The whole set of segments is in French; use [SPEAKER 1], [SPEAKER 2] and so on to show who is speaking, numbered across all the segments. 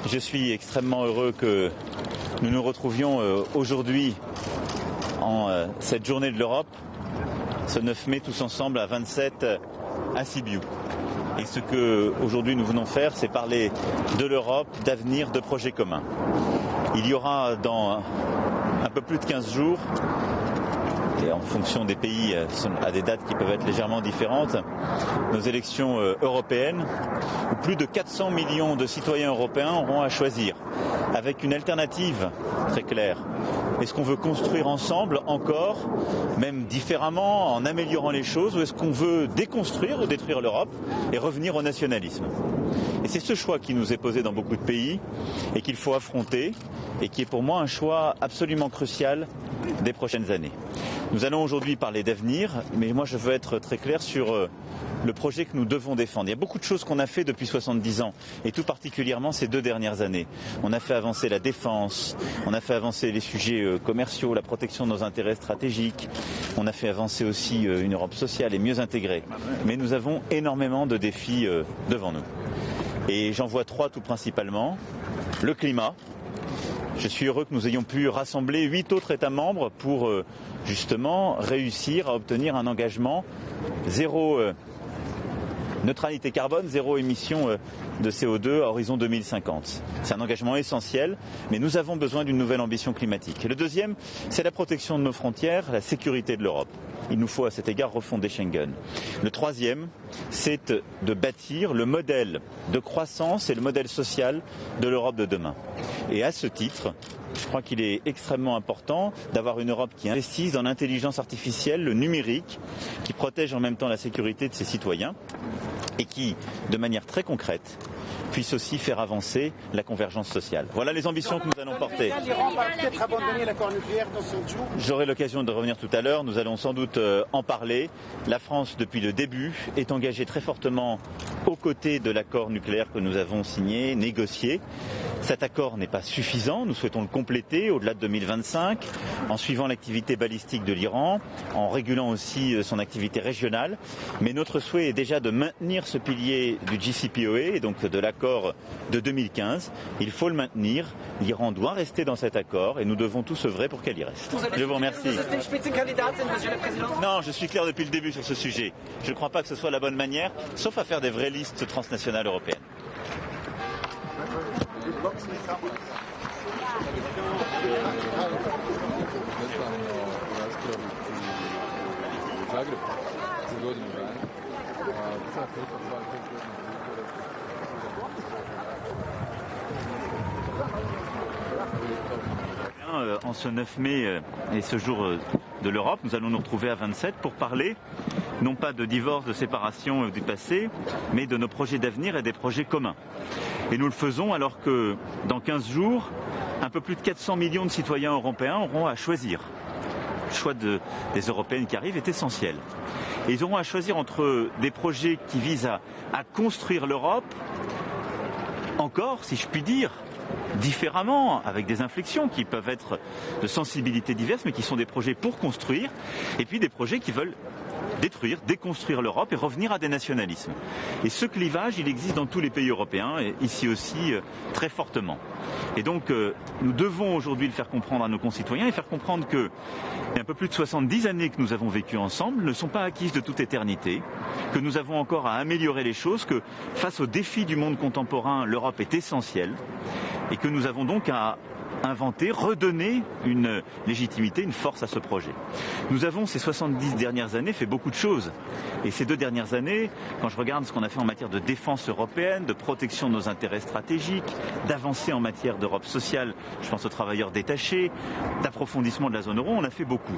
[SPEAKER 1] Je suis extrêmement heureux que nous nous retrouvions aujourd'hui en cette journée de l'Europe, ce 9 mai tous ensemble à 27 à Sibiu. Et ce que aujourd'hui nous venons faire, c'est parler de l'Europe, d'avenir, de projets communs. Il y aura dans un peu plus de 15 jours, et en fonction des pays à des dates qui peuvent être légèrement différentes, nos élections européennes, où plus de 400 millions de citoyens européens auront à choisir, avec une alternative très claire. Est-ce qu'on veut construire ensemble encore, même différemment, en améliorant les choses, ou est-ce qu'on veut déconstruire ou détruire l'Europe et revenir au nationalisme? Et c'est ce choix qui nous est posé dans beaucoup de pays et qu'il faut affronter et qui est pour moi un choix absolument crucial des prochaines années. Nous allons aujourd'hui parler d'avenir, mais moi je veux être très clair sur le projet que nous devons défendre. Il y a beaucoup de choses qu'on a fait depuis 70 ans, et tout particulièrement ces 2 dernières années. On a fait avancer la défense, on a fait avancer les sujets commerciaux, la protection de nos intérêts stratégiques, on a fait avancer aussi une Europe sociale et mieux intégrée. Mais nous avons énormément de défis devant nous. Et j'en vois 3 tout principalement. Le climat. Je suis heureux que nous ayons pu rassembler 8 autres États membres pour justement réussir à obtenir un engagement zéro neutralité carbone, zéro émission de CO2 à horizon 2050. C'est un engagement essentiel, mais nous avons besoin d'une nouvelle ambition climatique. Et le deuxième, c'est la protection de nos frontières, la sécurité de l'Europe. Il nous faut à cet égard refonder Schengen. Le troisième, c'est de bâtir le modèle de croissance et le modèle social de l'Europe de demain. Et à ce titre, je crois qu'il est extrêmement important d'avoir une Europe qui investisse dans l'intelligence artificielle, le numérique, qui protège en même temps la sécurité de ses citoyens et qui, de manière très concrète, puisse aussi faire avancer la convergence sociale. Voilà les ambitions que nous allons porter.
[SPEAKER 2] L'Iran va peut-être abandonner l'accord nucléaire dans 5 jours.
[SPEAKER 1] J'aurai l'occasion de revenir tout à l'heure, nous allons sans doute en parler. La France, depuis le début, est engagée très fortement aux côtés de l'accord nucléaire que nous avons signé, négocié. Cet accord n'est pas suffisant, nous souhaitons le compléter au-delà de 2025, en suivant l'activité balistique de l'Iran, en régulant aussi son activité régionale. Mais notre souhait est déjà de maintenir ce pilier du JCPOA, et donc de l'accord de 2015. Il faut le maintenir, l'Iran doit rester dans cet accord et nous devons tous œuvrer pour qu'elle y reste. Je vous remercie. Non, je suis clair depuis le début sur ce sujet. Je ne crois pas que ce soit la bonne manière, sauf à faire des vraies listes transnationales européennes. En ce 9 mai et ce jour de l'Europe, nous allons nous retrouver à 27 pour parler non pas de divorce, de séparation du passé, mais de nos projets d'avenir et des projets communs. Et nous le faisons alors que dans 15 jours, un peu plus de 400 millions de citoyens européens auront à choisir. Le choix des européennes qui arrivent est essentiel. Et ils auront à choisir entre des projets qui visent à construire l'Europe, encore, si je puis dire, différemment, avec des inflexions qui peuvent être de sensibilités diverses, mais qui sont des projets pour construire, et puis des projets qui veulent détruire, déconstruire l'Europe et revenir à des nationalismes. Et ce clivage, il existe dans tous les pays européens, et ici aussi très fortement. Et donc, nous devons aujourd'hui le faire comprendre à nos concitoyens et faire comprendre que un peu plus de 70 années que nous avons vécues ensemble ne sont pas acquises de toute éternité, que nous avons encore à améliorer les choses, que face aux défis du monde contemporain, l'Europe est essentielle et que nous avons donc à inventer, redonner une légitimité, une force à ce projet. Nous avons ces 70 dernières années fait beaucoup de choses. Et ces 2 dernières années, quand je regarde ce qu'on a fait en matière de défense européenne, de protection de nos intérêts stratégiques, d'avancée en matière d'Europe sociale, je pense aux travailleurs détachés, d'approfondissement de la zone euro, on a fait beaucoup.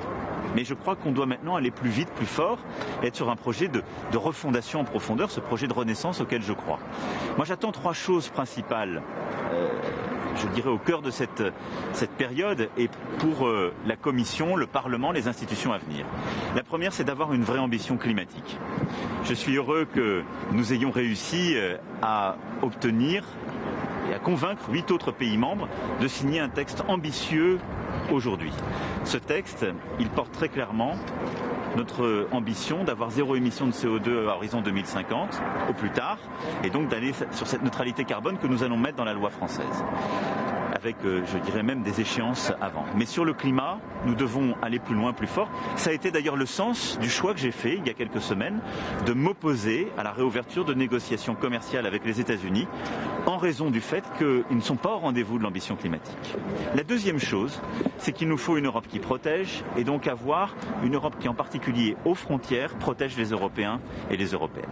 [SPEAKER 1] Mais je crois qu'on doit maintenant aller plus vite, plus fort, et être sur un projet de refondation en profondeur, ce projet de renaissance auquel je crois. Moi j'attends 3 choses principales. Je dirais au cœur de cette période et pour la Commission, le Parlement, les institutions à venir. La première, c'est d'avoir une vraie ambition climatique. Je suis heureux que nous ayons réussi à obtenir et à convaincre 8 autres pays membres de signer un texte ambitieux aujourd'hui. Ce texte, il porte très clairement notre ambition d'avoir 0 émission de CO2 à horizon 2050 au plus tard, et donc d'aller sur cette neutralité carbone que nous allons mettre dans la loi française, avec, je dirais même, des échéances avant. Mais sur le climat, nous devons aller plus loin, plus fort. Ça a été d'ailleurs le sens du choix que j'ai fait il y a quelques semaines de m'opposer à la réouverture de négociations commerciales avec les États-Unis en raison du fait qu'ils ne sont pas au rendez-vous de l'ambition climatique. La deuxième chose, c'est qu'il nous faut une Europe qui protège et donc avoir une Europe qui, en particulier aux frontières, protège les Européens et les Européennes.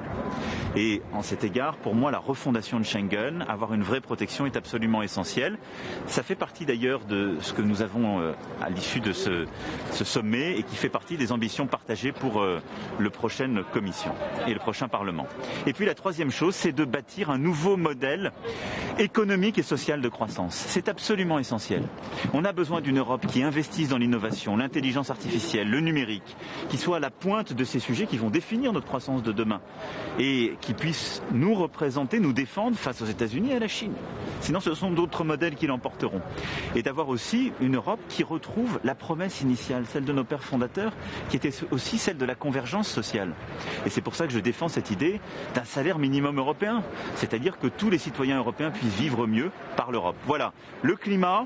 [SPEAKER 1] Et en cet égard, pour moi, la refondation de Schengen, avoir une vraie protection est absolument essentielle. Ça fait partie d'ailleurs de ce que nous avons à l'issue de ce sommet et qui fait partie des ambitions partagées pour la prochaine Commission et le prochain Parlement. Et puis la troisième chose, c'est de bâtir un nouveau modèle économique et social de croissance. C'est absolument essentiel. On a besoin d'une Europe qui investisse dans l'innovation, l'intelligence artificielle, le numérique, qui soit à la pointe de ces sujets qui vont définir notre croissance de demain et qui puisse nous représenter, nous défendre face aux États-Unis et à la Chine. Sinon, ce sont d'autres modèles qui l'emporteront. Et d'avoir aussi une Europe qui retrouve la promesse initiale, celle de nos pères fondateurs, qui était aussi celle de la convergence sociale. Et c'est pour ça que je défends cette idée d'un salaire minimum européen, c'est-à-dire que tous les citoyens européens puissent vivre mieux par l'Europe. Voilà, le climat,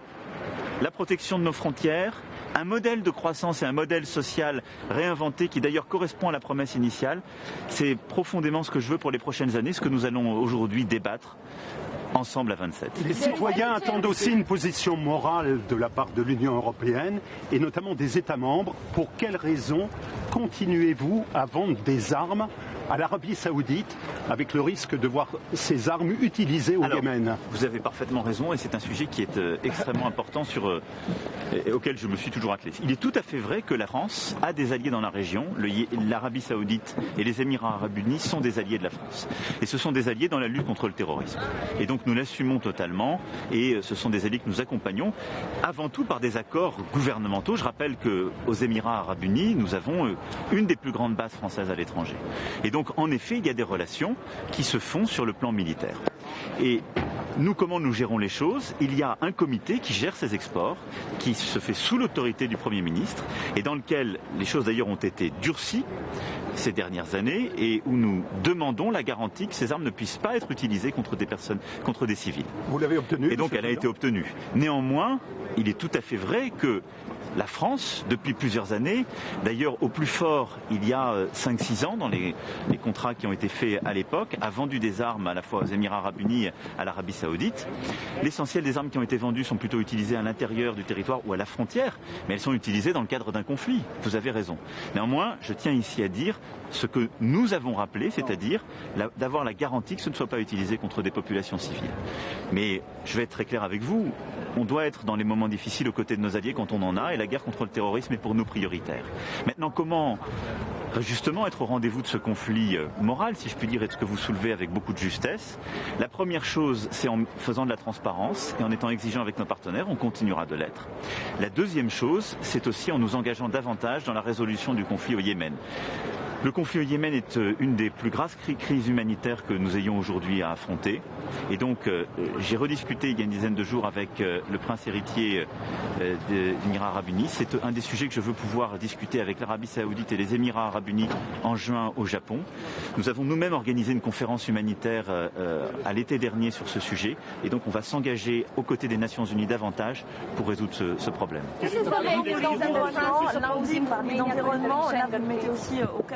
[SPEAKER 1] la protection de nos frontières, un modèle de croissance et un modèle social réinventé qui d'ailleurs correspond à la promesse initiale. C'est profondément ce que je veux pour les prochaines années, ce que nous allons aujourd'hui débattre ensemble à 27.
[SPEAKER 3] Les citoyens attendent aussi une position morale de la part de l'Union européenne et notamment des États membres. Pour quelles raisons continuez-vous à vendre des armes à l'Arabie Saoudite avec le risque de voir ces armes utilisées au Yémen?
[SPEAKER 1] Vous avez parfaitement raison et c'est un sujet qui est extrêmement important auquel je me suis toujours attelé. Il est tout à fait vrai que la France a des alliés dans la région. L'Arabie Saoudite et les Émirats Arabes Unis sont des alliés de la France. Et ce sont des alliés dans la lutte contre le terrorisme. Et donc nous l'assumons totalement et ce sont des alliés que nous accompagnons avant tout par des accords gouvernementaux. Je rappelle qu'aux Émirats Arabes Unis, nous avons une des plus grandes bases françaises à l'étranger. Et donc en effet, il y a des relations qui se font sur le plan militaire. Et nous, comment nous gérons les choses? Il y a un comité qui gère ces exports, qui se fait sous l'autorité du Premier ministre et dans lequel les choses d'ailleurs ont été durcies ces dernières années et où nous demandons la garantie que ces armes ne puissent pas être utilisées contre des personnes, contre des civils.
[SPEAKER 3] Vous l'avez obtenue?
[SPEAKER 1] Et donc elle a été obtenue. Néanmoins, il est tout à fait vrai que la France, depuis plusieurs années, d'ailleurs au plus fort il y a 5-6 ans dans les contrats qui ont été faits à l'époque, a vendu des armes à la fois aux Émirats Arabes Unis et à l'Arabie Saoudite. L'essentiel des armes qui ont été vendues sont plutôt utilisées à l'intérieur du territoire ou à la frontière, mais elles sont utilisées dans le cadre d'un conflit. Vous avez raison. Néanmoins, je tiens ici à dire ce que nous avons rappelé, c'est-à-dire d'avoir la garantie que ce ne soit pas utilisé contre des populations civiles. Mais je vais être très clair avec vous, on doit être dans les moments difficiles aux côtés de nos alliés quand on en a, et la guerre contre le terrorisme est pour nous prioritaire. Maintenant, comment justement être au rendez-vous de ce conflit moral, si je puis dire, et de ce que vous soulevez avec beaucoup de justesse? La première chose, c'est en faisant de la transparence et en étant exigeant avec nos partenaires, on continuera de l'être. La deuxième chose, c'est aussi en nous engageant davantage dans la résolution du conflit au Yémen. Le conflit au Yémen est une des plus graves crises humanitaires que nous ayons aujourd'hui à affronter. Et donc, j'ai rediscuté il y a une dizaine de jours avec le prince héritier des Émirats Arabes Unis. C'est un des sujets que je veux pouvoir discuter avec l'Arabie Saoudite et les Émirats Arabes Unis en juin au Japon. Nous avons nous-mêmes organisé une conférence humanitaire à l'été dernier sur ce sujet. Et donc, on va s'engager aux côtés des Nations Unies davantage pour résoudre ce problème.
[SPEAKER 4] Lundi, vous parlez d'environnement, là vous mettez aussi au cœur